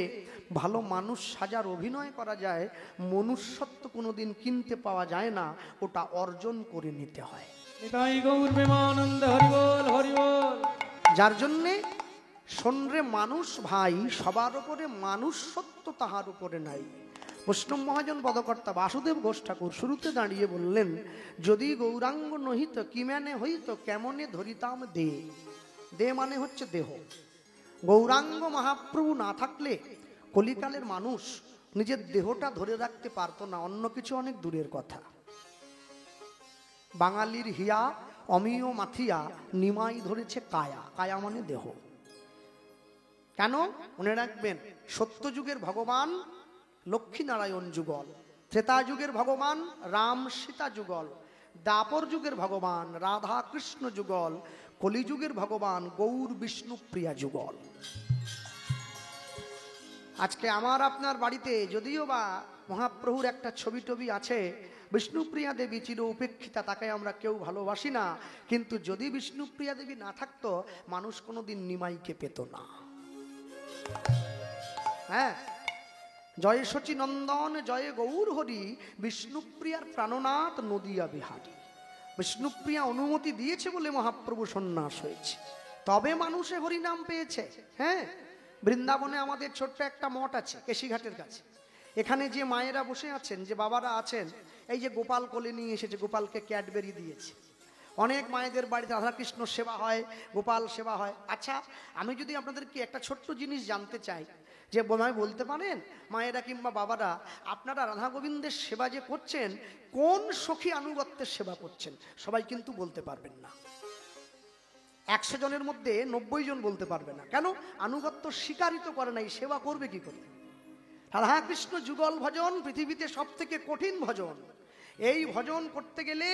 ভালো মানুষ সাজার অভিনয় করা যায়, মনুষ্যত্ব কোনোদিন কিনতে পাওয়া যায় না, ওটা অর্জন করে নিতে হয়। নিতাই গৌর প্রেমানন্দে হরিবোল হরিবোল। যার জন্যে শোনরে মানুষ ভাই, সবার উপরে মানুষত্ব তাহার উপরে নাই। বৈষ্ণব মহাজন পদকর্তা বাসুদেব ঘোষ ঠাকুর শুরুতে দাঁড়িয়ে বললেন, যদি গৌরাঙ্গ নহিত কি মানে হইত, কেমনে ধরিতাম দে। দে মানে হচ্ছে দেহ। গৌরাঙ্গ মহাপ্রভু না থাকলে কলিকালের মানুষ নিজের দেহটা ধরে রাখতে পারতো না, অন্য কিছু অনেক দূরের কথা। বাঙালির হিয়া অমিয় মাথিয়া নিমাই ধরেছে কায়া, কায়া মানে দেহ। কেন? মনে রাখবেন, সত্যযুগের ভগবান লক্ষ্মীনারায়ণ যুগল, ত্রেতা যুগের ভগবান রাম সীতা যুগল, দ্বাপর যুগের ভগবান রাধা কৃষ্ণ যুগল, কলিযুগের ভগবান গৌর বিষ্ণু প্রিয়া যুগল। আজকে আমার আপনার বাড়িতে যদিও বা মহাপ্রভুর একটা ছবি টবি আছে, বিষ্ণুপ্রিয়া দেবী চির উপেক্ষিতা, তাকে আমরা কেউ ভালোবাসি না, কিন্তু যদি বিষ্ণুপ্রিয়া দেবী না থাকতো, মানুষ কোনোদিন নিমাইকে পেত না। হ্যাঁ, জয় শচী নন্দন জয় গৌর হরি, বিষ্ণুপ্রিয়ার প্রাণনাথ নদিয়া বিহারী। বিষ্ণুপ্রিয়া অনুমতি দিয়েছে বলে মহাপ্রভু সন্ন্যাস হয়েছে, তবে মানুষে হরিনাম পেয়েছে। হ্যাঁ, বৃন্দাবনে আমাদের ছোট্ট একটা মঠ আছে কেশিঘাটের কাছে, এখানে যে মায়েরা বসে আছেন, যে বাবারা আছেন, এই যে গোপাল কোলে নিয়ে এসেছে, গোপালকে ক্যাডবেরি দিয়েছে। অনেক মায়েদের বাড়িতে রাধাকৃষ্ণ সেবা হয়, গোপাল সেবা হয়। আচ্ছা, আমি যদি আপনাদেরকে একটা ছোট্ট জিনিস জানতে চাই, যে বোধহয় বলতে পারেন মায়েরা কিংবা বাবারা, আপনারা রাধা গোবিন্দের সেবা যে করছেন, কোন সখী আনুগত্যের সেবা করছেন? সবাই কিন্তু বলতে পারবেন না। 100 জনের মধ্যে 90 জন বলতে পারবে না। কেন? আনুগত্য স্বীকারিত করে নাই, সেবা করবে কি করে? রাধাকৃষ্ণ যুগল ভজন পৃথিবীতে সব থেকে কঠিন ভজন। এই ভজন করতে গেলে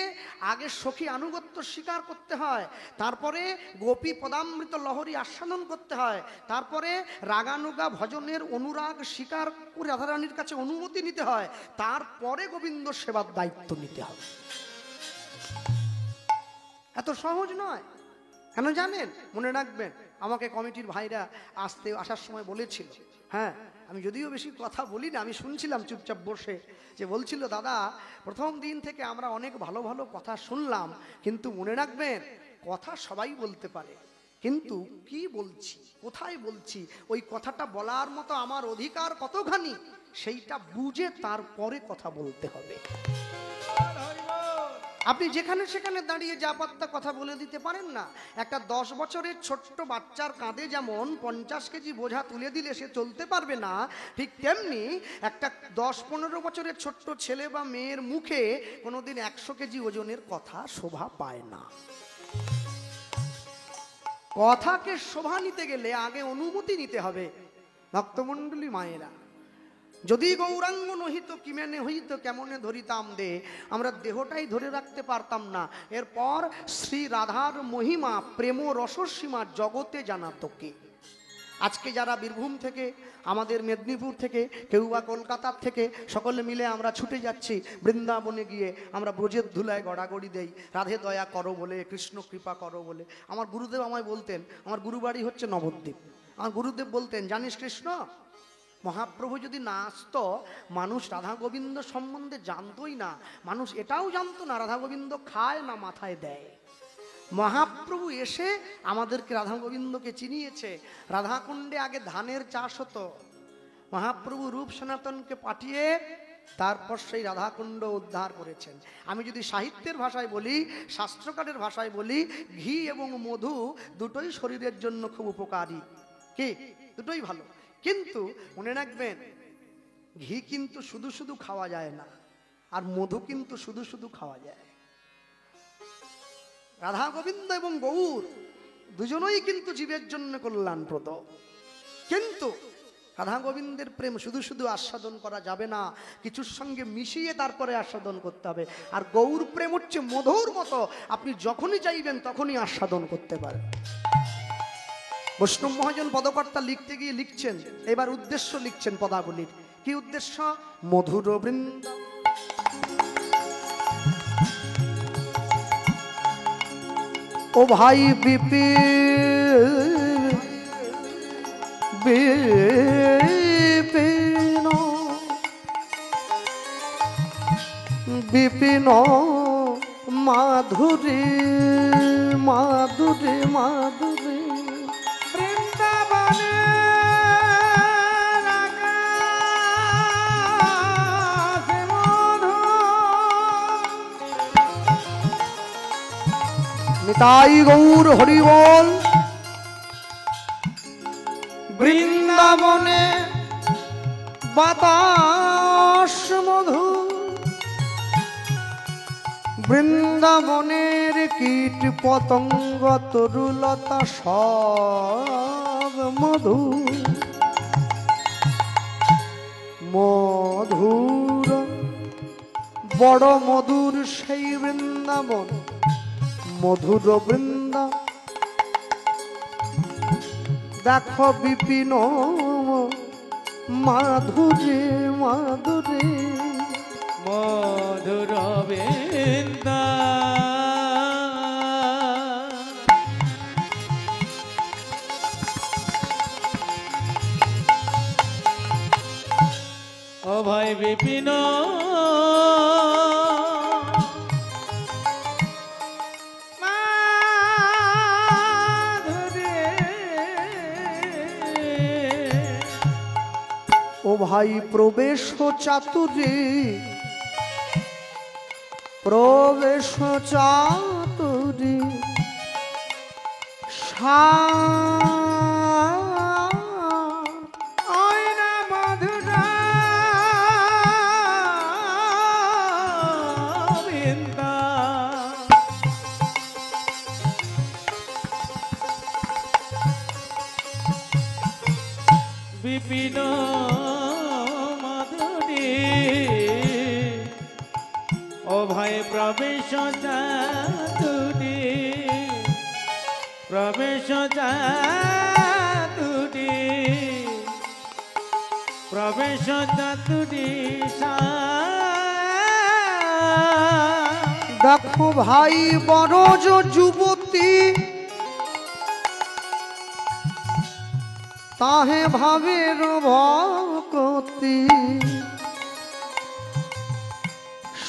আগে সখী আনুগত্য স্বীকার করতে হয়, তারপরে গোপী পদামৃত লহরী আস্বাদন করতে হয়, তারপরে রাগানুগা ভজনের অনুরাগ স্বীকার করে রাধারানীর কাছে অনুমতি নিতে হয়, তারপরে গোবিন্দ সেবার দায়িত্ব নিতে হবে। এত সহজ নয়। কেন জানেন? মনে রাখবেন, আমাকে কমিটির ভাইরা আসার সময় বলেছিল, হ্যাঁ, আমি যদিও বেশি কথা বলি না, আমি শুনছিলাম চুপচাপ বসে, যে বলছিল, দাদা প্রথম দিন থেকে আমরা অনেক ভালো ভালো কথা শুনলাম, কিন্তু মনে রাখবেন কথা সবাই বলতে পারে, কিন্তু কি বলছি, কোথায় বলছি, ওই কথাটা বলার মতো আমার অধিকার কতখানি, সেইটা বুঝে তারপরে কথা বলতে হবে। আপনি যেখানে সেখানে দাঁড়িয়ে যা পাত্তা কথা বলে দিতে পারেন না। একটা 10 বছরের ছোট্ট বাচ্চার কাঁধে যেমন 50 কেজি বোঝা তুলে দিলে সে চলতে পারবে না, ঠিক তেমনি একটা 10-15 বছরের ছোট্ট ছেলে বা মেয়ের মুখে কোনোদিন 100 কেজি ওজনের কথা শোভা পায় না। কথাকে শোভা নিতে গেলে আগে অনুমতি নিতে হবে। ভক্তমণ্ডলী মায়েরা, যদি গৌরাঙ্গ নহিত কিমেনে হইত কেমনে ধরিতাম দে, আমরা দেহটাই ধরে রাখতে পারতাম না। এরপর শ্রী রাধার মহিমা প্রেম রসসীমা জগতে জানা তোকে। আজকে যারা বীরভূম থেকে, আমাদের মেদিনীপুর থেকে, কেউ বা কলকাতার থেকে, সকলে মিলে আমরা ছুটে যাচ্ছি বৃন্দাবনে গিয়ে আমরা ব্রজের ধুলায় গড়াগড়ি দেই রাধে দয়া করো বলে, কৃষ্ণ কৃপা করো বলে। আমার গুরুদেব আমায় বলতেন, আমার গুরুবাড়ি হচ্ছে নবদ্বীপ, আমার গুরুদেব বলতেন, জানিস কৃষ্ণ, মহাপ্রভু যদি না আসতো মানুষ রাধা গোবিন্দ সম্বন্ধে জানতোই না। মানুষ এটাও জানতো না রাধা গোবিন্দ খায় না মাথায় দেয়। মহাপ্রভু এসে আমাদেরকে রাধা গোবিন্দকে চিনিয়েছে। রাধাকুণ্ডে আগে ধানের চাষ হতো, মহাপ্রভু রূপ সনাতনকে পাঠিয়ে তারপর সেই রাধাকুণ্ড উদ্ধার করেছেন। আমি যদি সাহিত্যের ভাষায় বলি, শাস্ত্রকারের ভাষায় বলি, ঘি এবং মধু দুটোই শরীরের জন্য খুব উপকারী। কি? দুটোই ভালো। কিন্তু মনে রাখবেন, ঘি কিন্তু শুধু শুধু খাওয়া যায় না, আর মধু কিন্তু শুধু শুধু খাওয়া যায়। রাধা গোবিন্দ এবং গৌর দুজনেই কিন্তু জীবের জন্য কল্যাণপ্রদ। কিন্তু রাধা গোবিন্দের প্রেম শুধু শুধু আস্বাদন করা যাবে না, কিছুর সঙ্গে মিশিয়ে তারপরে আস্বাদন করতে হবে। আর গৌর প্রেম হচ্ছে মধুর মতো, আপনি যখনই চাইবেন তখনই আস্বাদন করতে পারেন। বৈষ্ণব মহাজন পদকর্তা লিখতে গিয়ে লিখছেন, এবার উদ্দেশ্য লিখছেন পদাবলীর। কি উদ্দেশ্য? মধুর বৃন্দ ও ভাই বিপিন বিপিন মাধুরী মাধুরী মাধুরী বৃন্দাবনে আকাশে মধু, নিতাই গৌর হরি বল। বৃন্দাবনে বাতাস মধু, বৃন্দাবনের কীট পতঙ্গ তরুলতা সব মধু। মধুর বড় মধুর সেই বৃন্দাবন, মধুর বৃন্দা দেখো বিপিন মাধুরী মাধুরী মধুর বৃন্দা। ও ভাই বিপিন ও ভাই প্রবেশ চাতুরী, প্রবেশ চাতুরী আয়না মধুরা বৃন্দা। বিপিন মাধুরী ও ভাই প্রবেশ চাতুরী, প্রবেশ চাতুরী, প্রবেশ চাতুরী। দেখো ভাই বরজ যুবতী, তাহে ভাবের ভকতি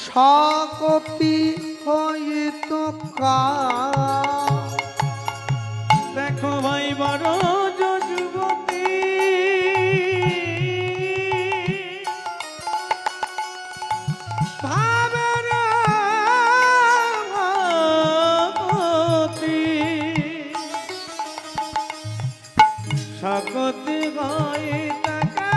সকতি হইত কা। দেখো ভাই বড় যুবতী, ভাবের ভকতি সকতি হইত কা।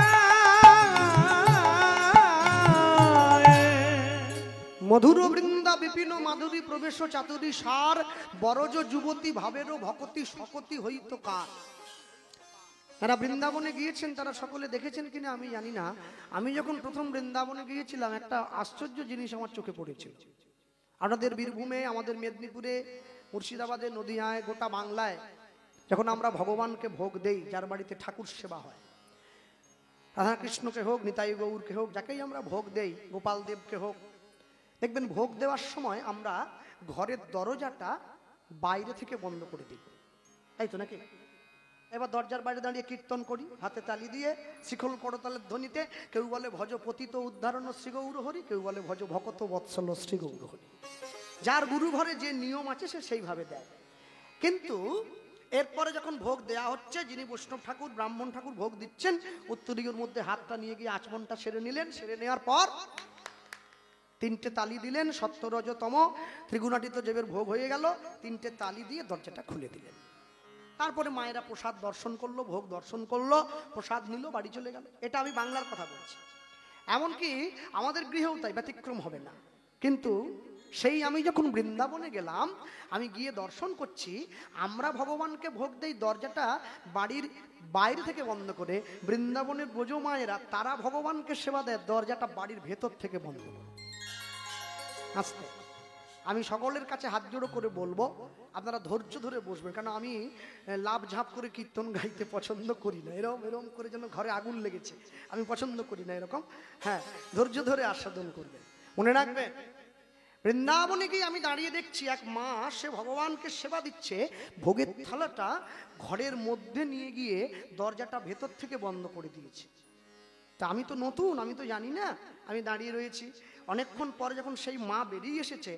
মধুর বৃন্দা বিপিন মাধুরী প্রবেশ চাতুরী সার বরজ যুবতী ভাবেরও ভকতি সকতি হইত কার। যারা বৃন্দাবনে গিয়েছেন তারা সকলে দেখেছেন কিনা আমি জানি না। আমি যখন প্রথম বৃন্দাবনে গিয়েছিলাম একটা আশ্চর্য জিনিস আমার চোখে পড়েছিল। আপনাদের বীরভূমে, আমাদের মেদিনীপুরে, মুর্শিদাবাদে, নদিয়ায়, গোটা বাংলায় যখন আমরা ভগবানকে ভোগ দেই, যার বাড়িতে ঠাকুর সেবা হয়, রাধাকৃষ্ণকে হোক, নিতাই গৌরকে হোক, যাকেই আমরা ভোগ দেই, গোপাল দেবকে হোক, দেখবেন ভোগ দেওয়ার সময় আমরা ঘরের দরজাটা বাইরে থেকে বন্ধ করে দিই, তাই তো নাকি? এবার দরজার বাইরে দাঁড়িয়ে কীর্তন করি, হাতে তালি দিয়ে, শিখল করতালের ধ্বনিতে। কেউ বলে ভজ পতিত উদ্ধারণ শ্রী গৌর হরি, কেউ বলে ভজ ভকত বৎসল শ্রী গৌর হরি। যার গুরু ঘরে যে নিয়ম আছে সে সেইভাবে দেয়। কিন্তু এরপরে যখন ভোগ দেয়া হচ্ছে, যিনি বৈষ্ণব ঠাকুর, ব্রাহ্মণ ঠাকুর ভোগ দিচ্ছেন, উত্তরীয়র মধ্যে হাতটা নিয়ে গিয়ে আচমনটা সেরে নিলেন। সেরে নেওয়ার পর তিনটে তালি দিলেন, সত্যরজতম ত্রিগুণাতীত দেবের ভোগ হয়ে গেল। তিনটে তালি দিয়ে দরজাটা খুলে দিলেন। তারপরে মায়েরা প্রসাদ দর্শন করলো, ভোগ দর্শন করলো, প্রসাদ নিল, বাড়ি চলে গেল। এটা আমি বাংলার কথা বলছি। এমনকি আমাদের গৃহেও তাই, ব্যতিক্রম হবে না। কিন্তু সেই আমি যখন বৃন্দাবনে গেলাম, আমি গিয়ে দর্শন করছি, আমরা ভগবানকে ভোগ দেই দরজাটা বাড়ির বাইরে থেকে বন্ধ করে, বৃন্দাবনের ব্রজ মায়েরা তারা ভগবানকে সেবা দেয় দরজাটা বাড়ির ভেতর থেকে বন্ধ করে। আস্তে আমি সকলের কাছে হাত জোড়ো করে বলবো, আপনারা ধৈর্য ধরে বসবেন, কারণ আমি লাভ ঝাঁপ করে কীর্তন গাইতে পছন্দ করি না। এরকম এরকম করে যেন ঘরে আগুন লেগেছে, আমি পছন্দ করি না এরকম। হ্যাঁ, ধৈর্য ধরে আস্বাদন করবেন। মনে রাখবেন, বৃন্দাবনে গিয়ে আমি দাঁড়িয়ে দেখছি এক মা, সে ভগবানকে সেবা দিচ্ছে, ভোগের থালাটা ঘরের মধ্যে নিয়ে গিয়ে দরজাটা ভেতর থেকে বন্ধ করে দিয়েছে। তা আমি তো নতুন, আমি তো জানি না, আমি দাঁড়িয়ে রয়েছি। অনেকক্ষণ পরে যখন সেই মা বেরিয়ে এসেছে,